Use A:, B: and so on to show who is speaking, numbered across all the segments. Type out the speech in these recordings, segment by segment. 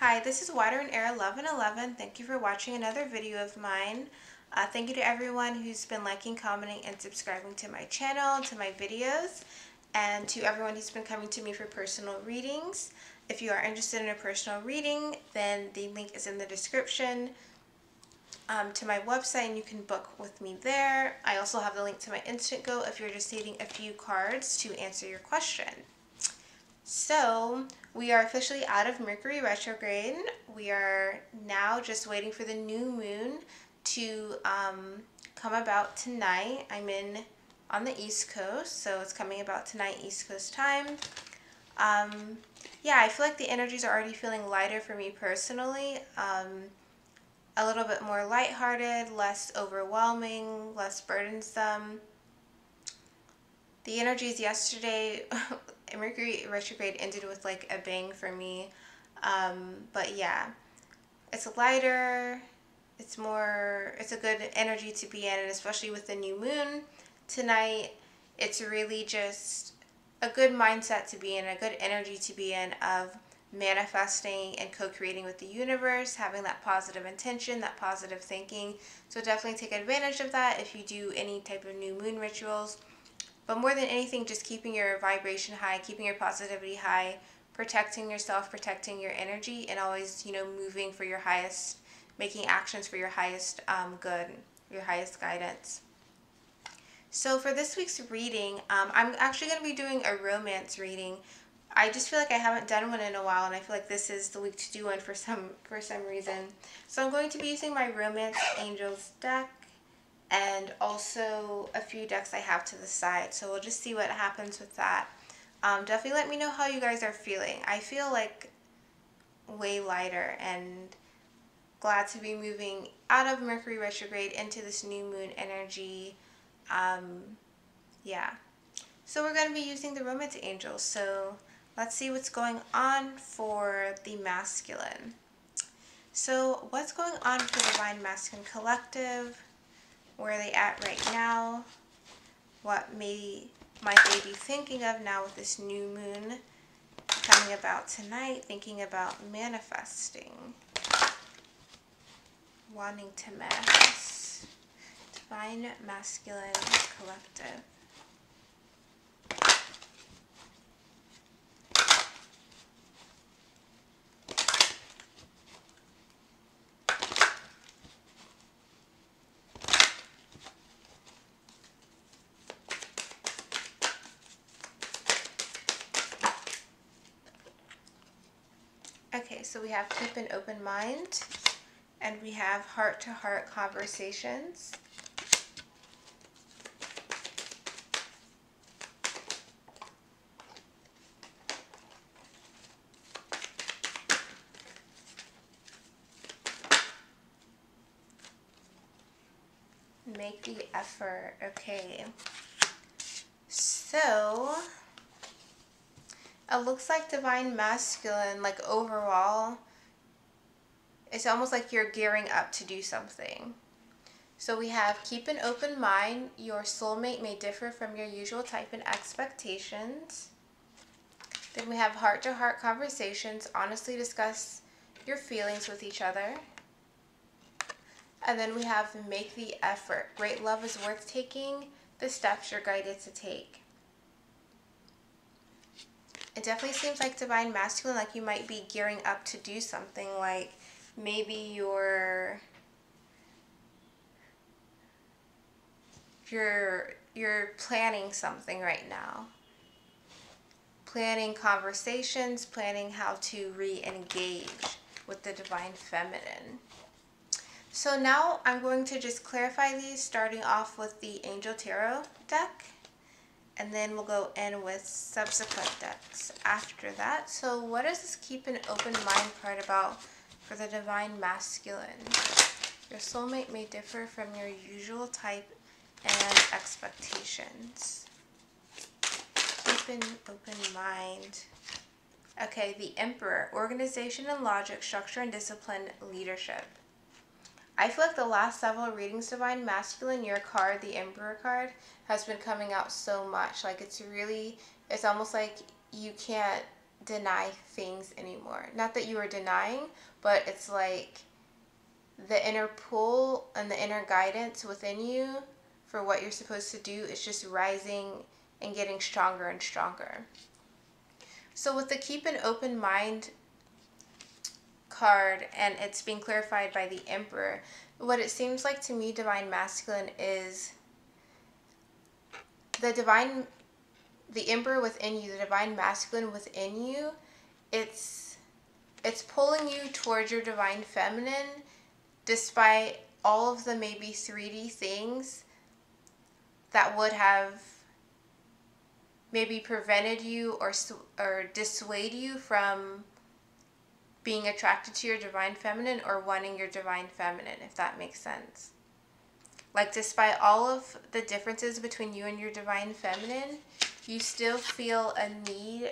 A: Hi, this is Water and Air 1111. Thank you for watching another video of mine. Thank you to everyone who's been liking, commenting, and subscribing to my channel, to my videos, and to everyone who's been coming to me for personal readings. If you are interested in a personal reading, then the link is in the description to my website, and you can book with me there. I also have the link to my Instant Go if you're just needing a few cards to answer your question. So, we are officially out of Mercury retrograde. We are now just waiting for the new moon to come about tonight. I'm on the East Coast, so it's coming about tonight, East Coast time. Yeah, I feel like the energies are already feeling lighter for me personally. A little bit more lighthearted, less overwhelming, less burdensome. The energies yesterday, Mercury retrograde ended with like a bang for me. But yeah, it's lighter, it's a good energy to be in, and especially with the new moon tonight, it's really just a good mindset to be in, a good energy to be in of manifesting and co-creating with the universe, having that positive intention, that positive thinking. So definitely take advantage of that if you do any type of new moon rituals. But more than anything, just keeping your vibration high, keeping your positivity high, protecting yourself, protecting your energy, and always, moving for your highest, making actions for your highest good, your highest guidance. So for this week's reading, I'm actually going to be doing a romance reading. I just feel like I haven't done one in a while, and I feel like this is the week to do one for some reason. So I'm going to be using my Romance Angels deck, and also a few decks I have to the side. So we'll just see what happens with that. Definitely let me know how you guys are feeling. I feel like way lighter and glad to be moving out of Mercury retrograde into this new moon energy. Yeah. So we're going to be using the Romance Angels. So let's see what's going on for the masculine. So what's going on for the Divine Masculine Collective? Where are they at right now? What might they be thinking of now with this new moon coming about tonight? Thinking about manifesting, wanting to manifest. Divine Masculine Collective. Okay, so we have keep an open mind, and we have heart-to-heart conversations. Make the effort. Okay. So it looks like Divine Masculine, like overall, it's almost like you're gearing up to do something. So we have keep an open mind. Your soulmate may differ from your usual type and expectations. Then we have heart-to-heart conversations. Honestly discuss your feelings with each other. And then we have make the effort. Great love is worth taking the steps you're guided to take. It definitely seems like Divine Masculine, like you might be gearing up to do something, like maybe you're planning something right now. Planning conversations, planning how to re-engage with the Divine Feminine. So now I'm going to just clarify these, starting off with the Angel Tarot deck, and then we'll go in with subsequent decks after that. So what is this keep an open mind part about for the Divine Masculine? Your soulmate may differ from your usual type and expectations. Keep an open mind. Okay, the Emperor. Organization and logic, structure and discipline, leadership. I feel like the last several readings, Divine Masculine, your card, the Emperor card, has been coming out so much. Like it's almost like you can't deny things anymore. Not that you are denying, but it's like the inner pull and the inner guidance within you for what you're supposed to do is just rising and getting stronger and stronger. So with the keep an open mind card, and it's being clarified by the Emperor, what it seems like to me, Divine Masculine, is the Emperor within you, the Divine Masculine within you, it's pulling you towards your Divine Feminine, despite all of the maybe 3D things that would have maybe prevented you or dissuade you from being attracted to your Divine Feminine or wanting your Divine Feminine, if that makes sense. Like, despite all of the differences between you and your Divine Feminine, you still feel a need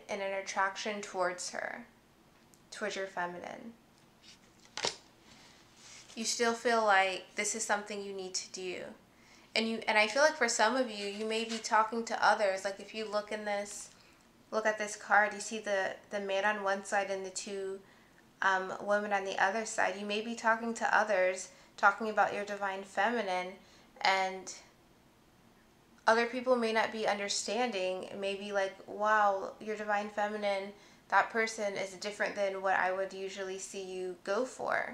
A: and an attraction towards her, towards your feminine. You still feel like this is something you need to do. And I feel like for some of you, you may be talking to others. Like, if you look at this card, you see the man on one side and the two women on the other side. You may be talking to others, talking about your Divine Feminine, and other people may not be understanding. Maybe like, wow, your Divine Feminine, that person is different than what I would usually see you go for.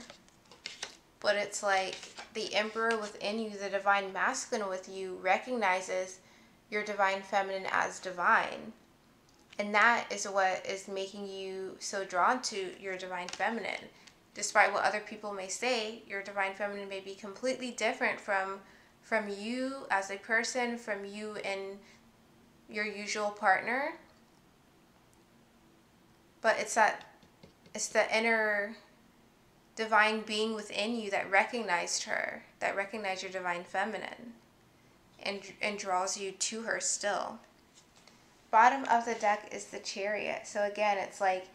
A: But it's like the Emperor within you, the Divine Masculine with you, recognizes your Divine Feminine as divine. And that is what is making you so drawn to your Divine Feminine. Despite what other people may say, your Divine Feminine may be completely different from you as a person, from you and your usual partner. But it's the inner divine being within you that recognized her, that recognized your Divine Feminine, and draws you to her still. Bottom of the deck is the Chariot. So again, it's like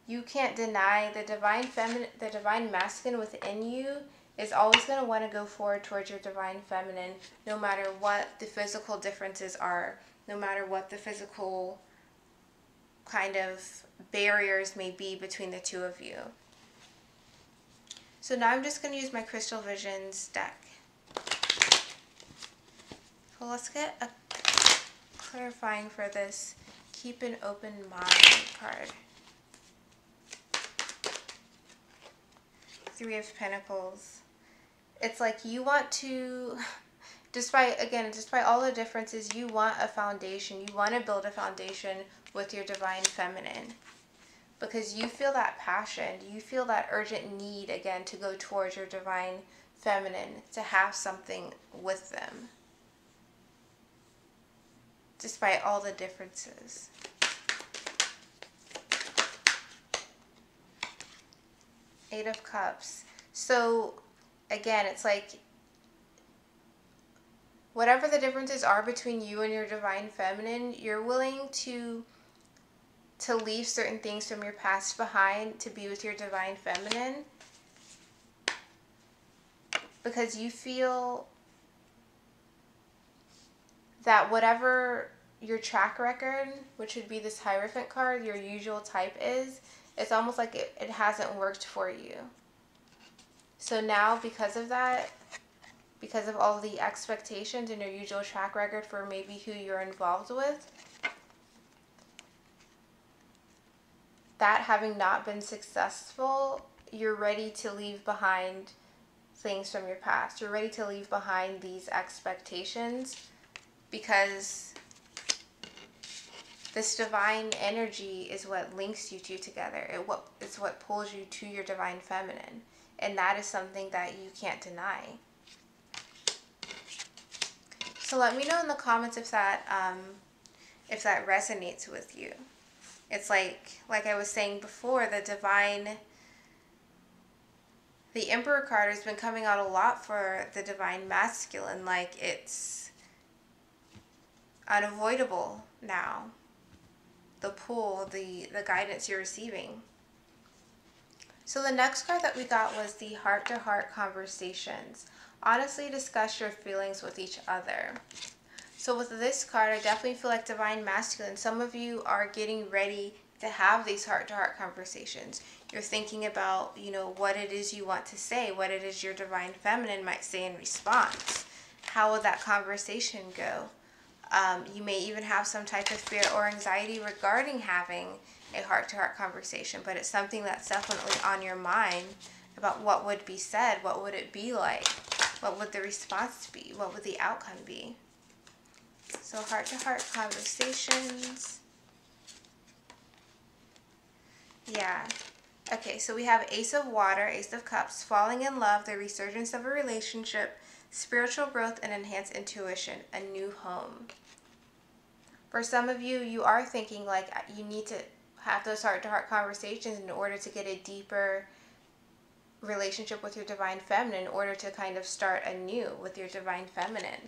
A: you can't deny the Divine Feminine, the Divine Masculine within you is always going to want to go forward towards your Divine Feminine, no matter what the physical differences are, no matter what the physical kind of barriers may be between the two of you. So now I'm just going to use my Crystal Visions deck. So let's get a clarifying for this keep an open mind card. 3 of Pentacles. It's like you want to, despite all the differences, you want a foundation. You want to build a foundation with your Divine Feminine. Because you feel that passion, you feel that urgent need again to go towards your Divine Feminine, to have something with them. Despite all the differences. Eight of Cups. So again, it's like whatever the differences are between you and your Divine Feminine, you're willing to leave certain things from your past behind to be with your Divine Feminine. Because you feel that whatever your track record, which would be this Hierophant card, your usual type is, it's almost like it hasn't worked for you. So now, because of that, because of all the expectations and your usual track record for maybe who you're involved with, that having not been successful, you're ready to leave behind things from your past. You're ready to leave behind these expectations because this divine energy is what links you two together. It's what pulls you to your Divine Feminine. And that is something that you can't deny. So let me know in the comments if that resonates with you. It's like I was saying before, the Emperor card has been coming out a lot for the Divine Masculine. Like, it's unavoidable now. The pull, the guidance you're receiving. So the next card that we got was the Heart-to-Heart Conversations. Honestly discuss your feelings with each other. So with this card, I definitely feel like Divine Masculine. Some of you are getting ready to have these heart-to-heart conversations. You're thinking about, what it is you want to say, what it is your Divine Feminine might say in response. How will that conversation go? You may even have some type of fear or anxiety regarding having a heart-to-heart conversation, but it's something that's definitely on your mind about what would be said, what would it be like, what would the response be, what would the outcome be. So heart-to-heart conversations. Yeah. Okay, so we have Ace of Water, Ace of Cups, falling in love, the resurgence of a relationship, spiritual growth, and enhanced intuition, a new home. For some of you, you are thinking like you need to have those heart-to-heart conversations in order to get a deeper relationship with your Divine Feminine, in order to kind of start anew with your Divine Feminine.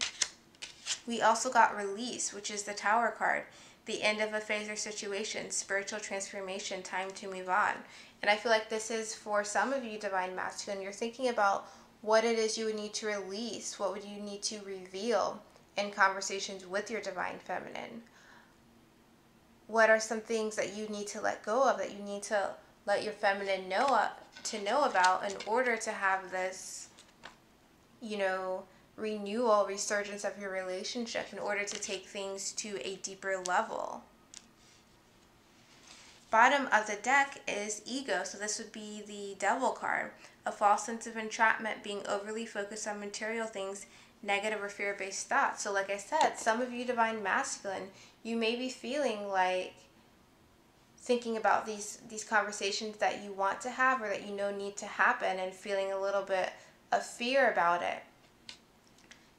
A: We also got Release, which is the Tower card, the end of a phase or situation, spiritual transformation, time to move on. And I feel like this is for some of you, Divine Masculine. You're thinking about what it is you would need to release, what would you need to reveal in conversations with your Divine Feminine. What are some things that you need to let go of, that you need to let your feminine know about in order to have this, renewal, resurgence of your relationship, in order to take things to a deeper level. Bottom of the deck is Ego, so this would be the Devil card. A false sense of entrapment, being overly focused on material things, negative or fear-based thoughts. So like I said, some of you Divine Masculine, you may be feeling like thinking about these conversations that you want to have or that need to happen, and feeling a little bit of fear about it.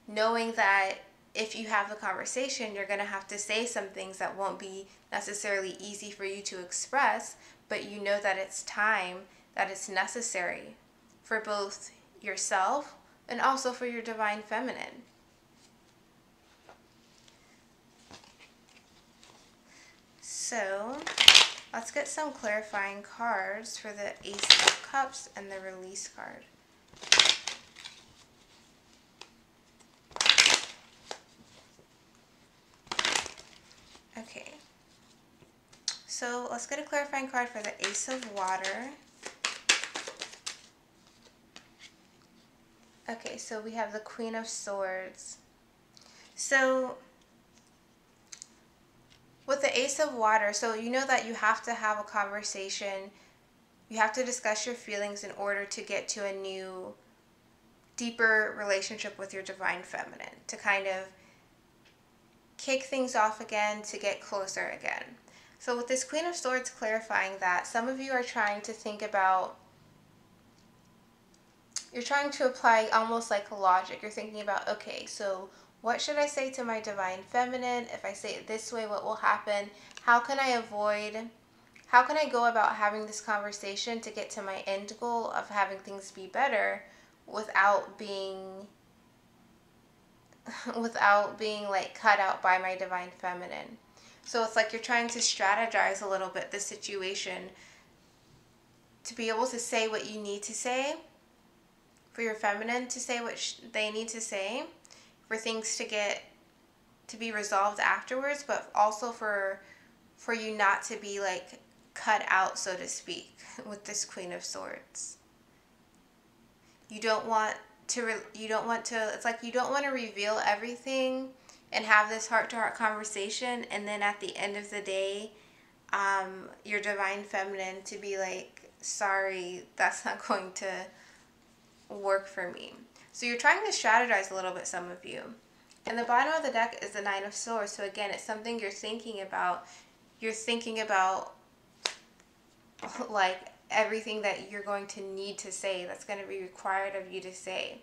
A: Knowing that if you have the conversation, you're going to have to say some things that won't be necessarily easy for you to express, but you know that it's time, that it's necessary for both yourself and also for your Divine Feminine. So let's get some clarifying cards for the Ace of Cups and the Release card. Okay, so let's get a clarifying card for the Ace of Water. Okay, so we have the Queen of Swords. So with the Ace of Water, so you know that you have to have a conversation. You have to discuss your feelings in order to get to a new, deeper relationship with your Divine Feminine, to kind of kick things off again, to get closer again. So with this Queen of Swords clarifying that, some of you are trying to think about, you're trying to apply almost like logic. You're thinking about, okay, so what should I say to my Divine Feminine? If I say it this way, what will happen? How can I go about having this conversation to get to my end goal of having things be better without being like cut out by my Divine Feminine? So it's like you're trying to strategize a little bit the situation to be able to say what you need to say, for your feminine to say what they need to say, for things to be resolved afterwards, but also for you not to be like cut out, so to speak, with this Queen of Swords. You don't want to, it's like you don't want to reveal everything and have this heart-to-heart conversation, and then at the end of the day, your Divine Feminine to be like, sorry, that's not going to work for me. So you're trying to strategize a little bit, some of you. And the bottom of the deck is the Nine of Swords. So again, it's something you're thinking about. You're thinking about like everything that you're going to need to say, that's going to be required of you to say.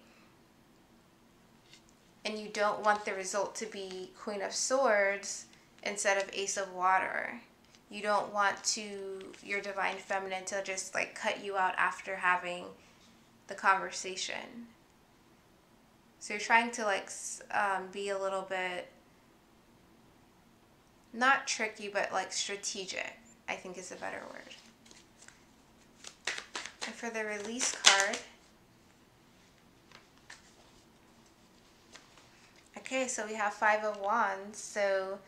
A: And you don't want the result to be Queen of Swords instead of Ace of Water. You don't want your Divine Feminine to just like cut you out after having the conversation. So you're trying to like be a little bit, not tricky, but like strategic, I think is a better word. And for the Release card, Okay, so we have Five of Wands. So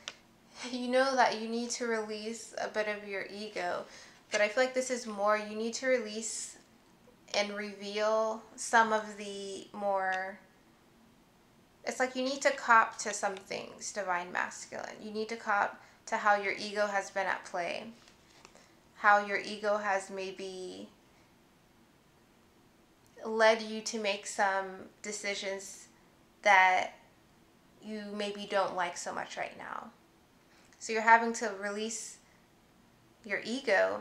A: you know that you need to release a bit of your ego, but I feel like this is more, you need to release and reveal some of the more, it's like you need to cop to some things, Divine Masculine. You need to cop to how your ego has been at play, how your ego has maybe led you to make some decisions that you maybe don't like so much right now. So you're having to release your ego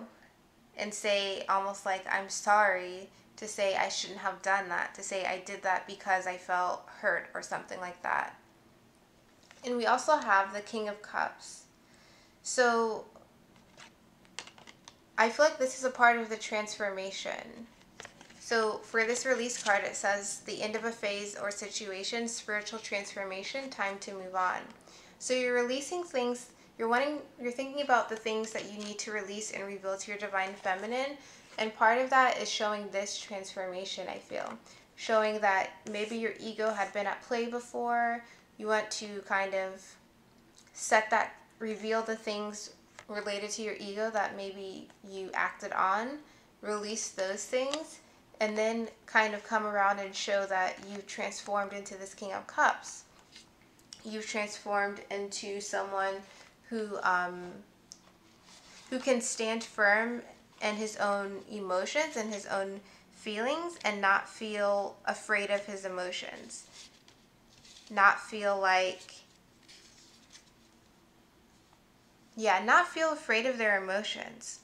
A: and say, almost like, I'm sorry, to say I shouldn't have done that, to say I did that because I felt hurt or something like that. And we also have the King of Cups. So I feel like this is a part of the transformation. So for this release card, it says the end of a phase or situation, spiritual transformation, time to move on. So you're releasing things, you're thinking about the things that you need to release and reveal to your divine feminine. And part of that is showing this transformation, I feel. Showing that maybe your ego had been at play before. You want to kind of reveal the things related to your ego that maybe you acted on, release those things, and then kind of come around and show that you've transformed into this King of Cups. You've transformed into someone who can stand firm in his own emotions and his own feelings and not feel afraid of his emotions. Not feel afraid of their emotions.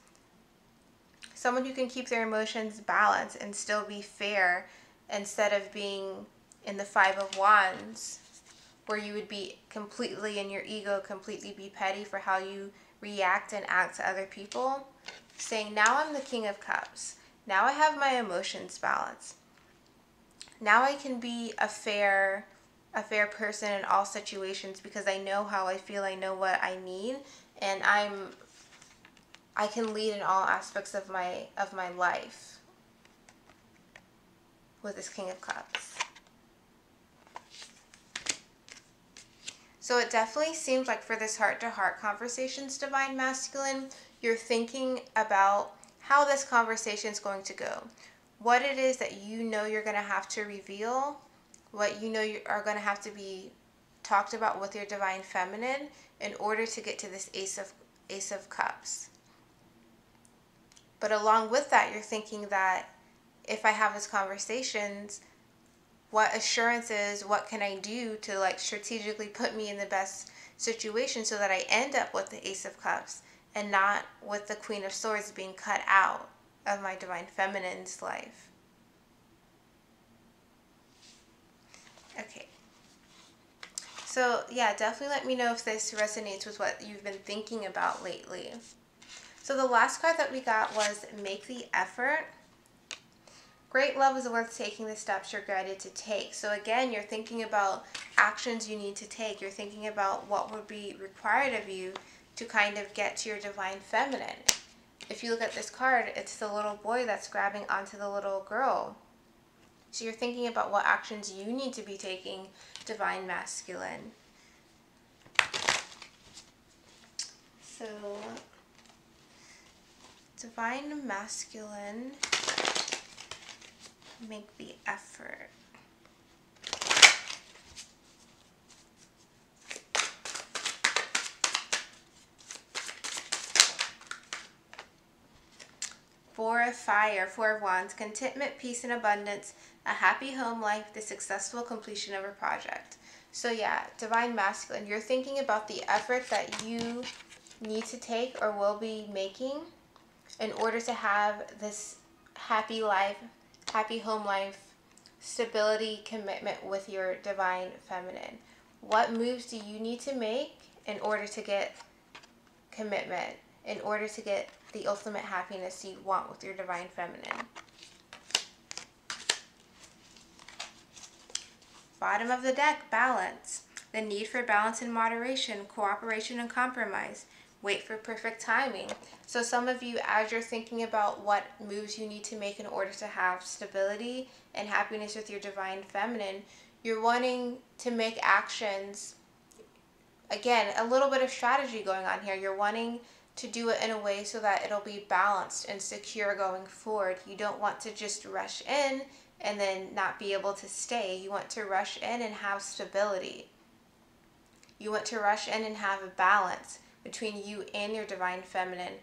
A: Someone who can keep their emotions balanced and still be fair, instead of being in the Five of Wands, where you would be completely in your ego, completely be petty for how you react and act to other people. Saying, now I'm the King of Cups. Now I have my emotions balanced. Now I can be a fair person in all situations because I know how I feel, I know what I need, and I can lead in all aspects of my life with this King of Cups. So it definitely seems like for this heart-to-heart conversations, Divine Masculine, you're thinking about how this conversation is going to go. What it is that you know you're going to have to reveal, what you know you are going to have to be talked about with your Divine Feminine in order to get to this Ace of Cups. But along with that, you're thinking that if I have these conversations, what assurances, what can I do to strategically put me in the best situation so that I end up with the Ace of Cups and not with the Queen of Swords being cut out of my Divine Feminine's life. Okay. So yeah, definitely let me know if this resonates with what you've been thinking about lately. So the last card that we got was Make the Effort. Great love is worth taking the steps you're guided to take. So again, you're thinking about actions you need to take. You're thinking about what would be required of you to kind of get to your Divine Feminine. If you look at this card, it's the little boy that's grabbing onto the little girl. So you're thinking about what actions you need to be taking, Divine Masculine. So, Divine Masculine, make the effort. Four of Fire, Four of Wands, contentment, peace, and abundance, a happy home life, the successful completion of a project. So yeah, Divine Masculine, you're thinking about the effort that you need to take or will be making in order to have this happy life, happy home life, stability, commitment with your Divine Feminine. What moves do you need to make in order to get commitment, in order to get the ultimate happiness you want with your Divine Feminine? Bottom of the deck, balance. The need for balance and moderation, cooperation and compromise. Wait for perfect timing. So some of you, as you're thinking about what moves you need to make in order to have stability and happiness with your Divine Feminine, You're wanting to make actions. Again, a little bit of strategy going on here. You're wanting to do it in a way so that it'll be balanced and secure going forward. You don't want to just rush in and then not be able to stay. You want to rush in and have stability. You want to rush in and have a balance between you and your divine feminine,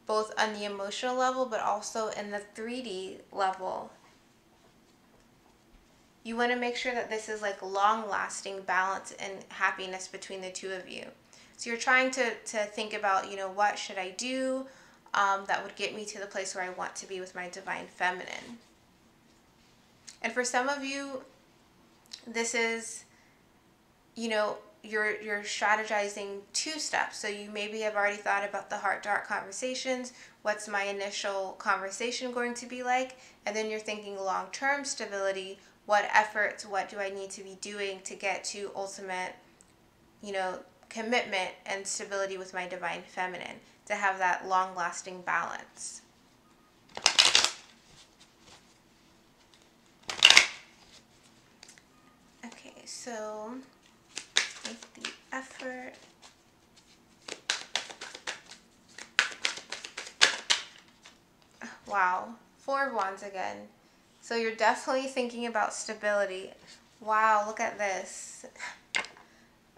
A: both on the emotional level but also in the 3D level. You want to make sure that this is like long-lasting balance and happiness between the two of you. So you're trying to think about, what should I do that would get me to the place where I want to be with my divine feminine. And for some of you, this is, you're strategizing 2 steps. So you maybe have already thought about the heart-to-heart conversations. What's my initial conversation going to be like? And then you're thinking long-term stability. What efforts, what do I need to be doing to get to ultimate, commitment and stability with my divine feminine, to have that long-lasting balance. Okay, so make the effort. Wow, 4 of Wands again. So you're definitely thinking about stability. Wow, look at this.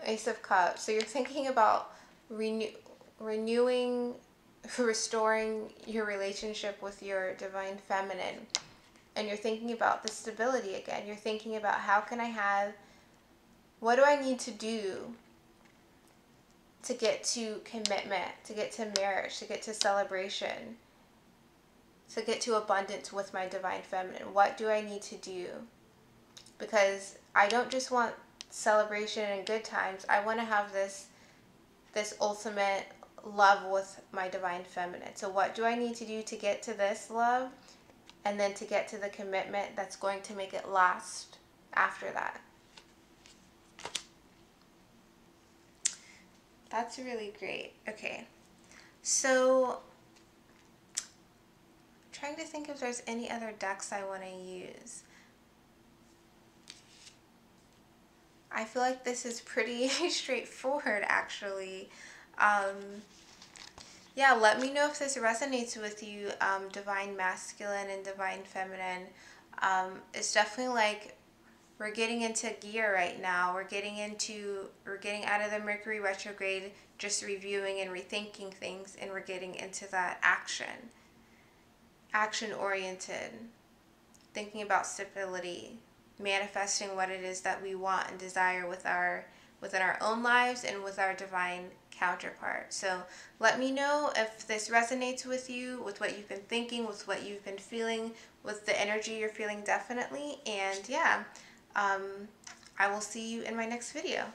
A: Ace of Cups. So you're thinking about renewing, restoring your relationship with your divine feminine. And you're thinking about the stability again. You're thinking about what do I need to do to get to commitment, to get to marriage, to get to celebration, to get to abundance with my divine feminine? What do I need to do? Because I don't just want celebration and good times. I want to have this ultimate love with my divine feminine. So what do I need to do to get to this love, and then to get to the commitment that's going to make it last after that? That's really great. Okay, so I'm trying to think if there's any other decks I want to use. I feel like this is pretty straightforward, actually. Yeah, let me know if this resonates with you, divine masculine and divine feminine. It's definitely like we're getting into gear right now. We're getting out of the Mercury retrograde, just reviewing and rethinking things, and we're getting into that action oriented, thinking about stability, manifesting what it is that we want and desire within our own lives and with our divine counterpart. So let me know if this resonates with you, with what you've been thinking, with what you've been feeling, with the energy you're feeling, definitely. And yeah, I will see you in my next video.